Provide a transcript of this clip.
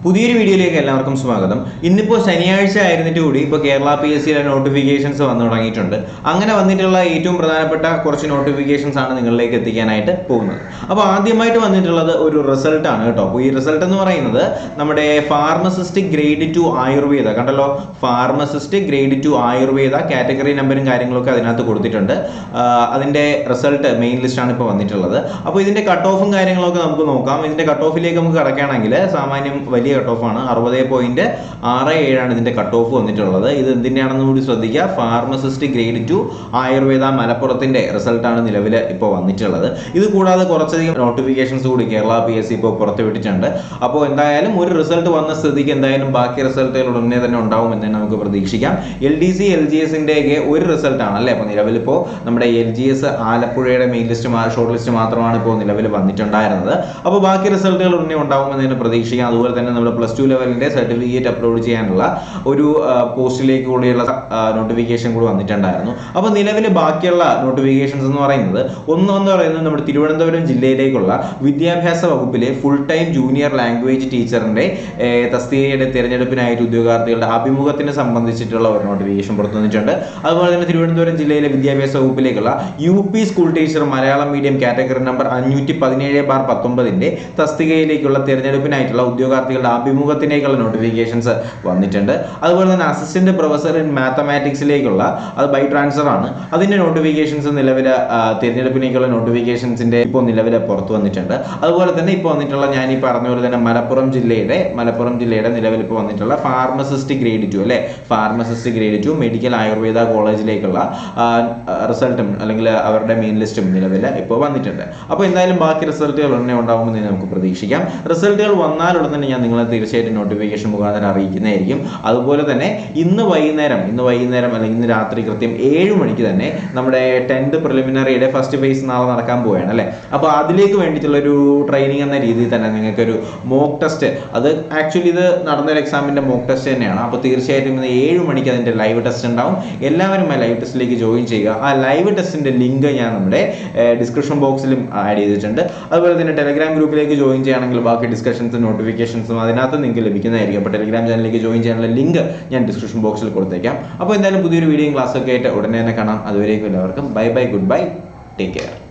പുതിയൊരു വീഡിയോയിലേക്ക് എല്ലാവർക്കും സ്വാഗതം. ഇന്നിപ്പോൾ ശനിയാഴ്ച ആയിരുന്നിട്ട് കൂടി ഇപ്പോൾ കേരള PSCയുടെ നോട്ടിഫിക്കേഷൻസ് വന്നു തുടങ്ങിയിട്ടുണ്ട്. അങ്ങനെ വന്നിട്ടുള്ള ഏറ്റവും പ്രധാനപ്പെട്ട കുറച്ച് നോട്ടിഫിക്കേഷൻസ് ആണ് നിങ്ങളിലേക്ക് എത്തിക്കാനായിട്ട് പോകുന്നത്. അപ്പോൾ ആദ്യമായിട്ട് വന്നിട്ടുള്ളത് ഒരു റിസൾട്ടാണ് കേട്ടോ. അപ്പോൾ ഈ റിസൾട്ട് എന്ന് പറയുന്നത് നമ്മുടെ ഫാർമസിസ്റ്റ് ഗ്രേഡ് 2 ആയുർവേദ, കണ്ടല്ലോ, ഫാർമസിസ്റ്റ് ഗ്രേഡ് 2 ആയുർവേദ കാറ്റഗറി നമ്പറും കാര്യങ്ങളൊക്കെ അതിനകത്ത് കൊടുത്തിട്ടുണ്ട്. അതിൻ്റെ റിസൾട്ട് മെയിൻ ലിസ്റ്റാണ് ഇപ്പോൾ വന്നിട്ടുള്ളത്. അപ്പോൾ ഇതിൻ്റെ കട്ട് ഓഫും കാര്യങ്ങളൊക്കെ നമുക്ക് നോക്കാം. ഇതിൻ്റെ കട്ട് ഓഫിലേക്ക് നമുക്ക് കടക്കുകയാണെങ്കിൽ സാമാന്യം വലിയ കട്ട് ഓഫ് ആണ്. 60.67 ഇതിന്റെ കട്ട് ഓഫ് വന്നിട്ടുള്ളത്. ഇത് എന്തിനാണെന്ന് കൂടി ശ്രദ്ധിക്കുക. ഫാർമസിസ്റ്റ് ഗ്രേഡ് 2 ആയുർവേദ മലപ്പുറത്തിന്റെ റിസൾട്ടാണ് നിലവിൽ ഇപ്പോൾ വന്നിട്ടുള്ളത്. ഇത് കൂടാതെ കുറച്ചധികം നോട്ടിഫിക്കേഷൻസ് കൂടി കേരള PSC ഇപ്പോൾ പുറത്തുവിട്ടിട്ടുണ്ട്. അപ്പോൾ എന്തായാലും ഒരു റിസൾട്ട് വന്ന സ്ഥിതിക്ക് എന്തായാലും ബാക്കി റിസൾട്ടുകൾ ഉടനെ തന്നെ ഉണ്ടാവും എന്ന് നമുക്ക് പ്രതീക്ഷിക്കാം. LDC LGSന്റെ ഒരു റിസൾട്ടാണ് അല്ലേ ഇപ്പോൾ നിലവിലിപ്പോൾ നമ്മുടെ LGS ആലപ്പുഴയുടെ മെയിൻ ലിസ്റ്റ് ഷോർട്ട് ലിസ്റ്റ് മാത്രമാണ് ഇപ്പോൾ നിലവിൽ വന്നിട്ടുണ്ടായിരുന്നത്. അപ്പോൾ ബാക്കി റിസൾട്ടുകൾ ഉടനെ ഉണ്ടാവുമെന്ന് തന്നെ പ്രതീക്ഷിക്കാം. അതുപോലെ തന്നെ നമ്മുടെ +2 ലെവലിന്റെ സർട്ടിഫിക്കറ്റ് അപ്ലോഡ് ചെയ്യാനുള്ള ഒരു പോസ്റ്റിലേക്ക് കൂടിയുള്ള നോട്ടിഫിക്കേഷൻ കൂടി വന്നിട്ടുണ്ടായിരുന്നു. അപ്പോൾ നിലവിൽ ബാക്കിയുള്ള നോട്ടിഫിക്കേഷൻസ് എന്ന് പറയുന്നത് നമ്മുടെ തിരുവനന്തപുരം ജില്ലയിലേക്കുള്ള വിദ്യാഭ്യാസ വകുപ്പിലെ ഫുൾ ടൈം ജൂനിയർ ലാംഗ്വേജ് ടീച്ചറിന്റെ തസ്തികയുടെ തിരഞ്ഞെടുപ്പിനായിട്ട് ഉദ്യോഗാർത്ഥികളുടെ അഭിമുഖത്തിനെ സംബന്ധിച്ചിട്ടുള്ള ഒരു നോട്ടിഫിക്കേഷൻ പുറത്തു വന്നിട്ടുണ്ട്. അതുപോലെ തന്നെ തിരുവനന്തപുരം ജില്ലയിലെ വിദ്യാഭ്യാസ വകുപ്പിലേക്കുള്ള UP school teacher Malayalam medium category number 517/19 തസ്തികയിലേക്കുള്ള തിരഞ്ഞെടുപ്പിനായിട്ടുള്ള ഉദ്യോഗാർത്ഥികളുടെ അഭിമുഖത്തിലേക്കുള്ള നോട്ടിഫിക്കേഷൻസ് വന്നിട്ടുണ്ട്. അതുപോലെ തന്നെ അസിസ്റ്റന്റ് പ്രൊഫസർ ഇൻ മാത്തമാറ്റിക്സിലേക്കുള്ള അത് ബൈ ട്രാൻസ്ഫർ ആണ്. അതിന്റെ നോട്ടിഫിക്കേഷൻസ് നിലവിൽ തിരഞ്ഞെടുപ്പിലേക്കുള്ള നോട്ടിഫിക്കേഷൻസിന്റെ ഇപ്പോൾ നിലവിൽ പുറത്തു വന്നിട്ടുണ്ട്. അതുപോലെ തന്നെ ഇപ്പോൾ വന്നിട്ടുള്ള ഞാൻ ഈ പറഞ്ഞ പോലെ തന്നെ മലപ്പുറം ജില്ലയുടെ നിലവിൽ ഇപ്പോൾ വന്നിട്ടുള്ള ഫാർമസിസ്റ്റ് ഗ്രേഡ് 2 അല്ലെ, ഫാർമസിസ്റ്റ് ഗ്രേഡ് 2 മെഡിക്കൽ ആയുർവേദ കോളേജിലേക്കുള്ള റിസൾട്ടും അല്ലെങ്കിൽ അവരുടെ മെയിൻ ലിസ്റ്റും നിലവിൽ ഇപ്പോൾ വന്നിട്ടുണ്ട്. അപ്പോൾ എന്തായാലും ബാക്കി റിസൾട്ടുകൾ ഉടനെ ഉണ്ടാകുമെന്ന് നമുക്ക് പ്രതീക്ഷിക്കാം. റിസൾട്ടുകൾ വന്നാലുടൻ തന്നെ ഞാൻ നിങ്ങളെ തീർച്ചയായിട്ടും നോട്ടിഫിക്കേഷൻ മുഖാന്തരം അറിയിക്കുന്നതായിരിക്കും. അതുപോലെ തന്നെ ഇന്ന് വൈകുന്നേരം അല്ലെങ്കിൽ ഇന്ന് രാത്രി കൃത്യം 7 മണിക്ക് തന്നെ നമ്മുടെ 10th പ്രിലിമിനറിയുടെ ഫസ്റ്റ് ഫേസ് നാളെ നടക്കാൻ പോവുകയാണ് അല്ലേ. അപ്പോൾ അതിലേക്ക് വേണ്ടിയിട്ടുള്ള ഒരു ട്രെയിനിങ് എന്ന രീതിയിൽ തന്നെ നിങ്ങൾക്കൊരു മോക്ക് ടെസ്റ്റ്, അത് ആക്ച്വലി ഇത് നടന്നൊരു എക്സാമിന്റെ മോക്ക് ടെസ്റ്റ് തന്നെയാണ്. അപ്പോൾ തീർച്ചയായിട്ടും ഇന്ന് 7 മണിക്ക് അതിന്റെ ലൈവ് ടെസ്റ്റ് ഉണ്ടാവും. എല്ലാവരും ആ ലൈവ് ടെസ്റ്റിലേക്ക് ജോയിൻ ചെയ്യുക. ആ ലൈവ് ടെസ്റ്റിന്റെ ലിങ്ക് ഞാൻ നമ്മുടെ ഡിസ്ക്രിപ്ഷൻ ബോക്സിലും ആഡ് ചെയ്തിട്ടുണ്ട്. അതുപോലെ തന്നെ ടെലഗ്രാം ഗ്രൂപ്പിലേക്ക് ജോയിൻ ചെയ്യുകയാണെങ്കിൽ ബാക്കി ഡിസ്കഷൻസും നോട്ടിഫിക്കേഷൻസും അതിനകത്ത് നിങ്ങൾക്ക് ലഭിക്കുന്നതായിരിക്കും. അപ്പോൾ ടെലഗ്രാം ചാനലിലേക്ക് ജോയിൻ ചെയ്യാനുള്ള ലിങ്ക് ഞാൻ ഡിസ്ക്രിപ്ഷൻ ബോക്സിൽ കൊടുത്തേക്കാം. അപ്പോൾ എന്തായാലും പുതിയൊരു വീഡിയോയും ക്ലാസ്സൊക്കെ ആയിട്ട് ഉടനെ തന്നെ കാണാം. അതുവരേക്കും എല്ലാവർക്കും bye, goodbye, take care.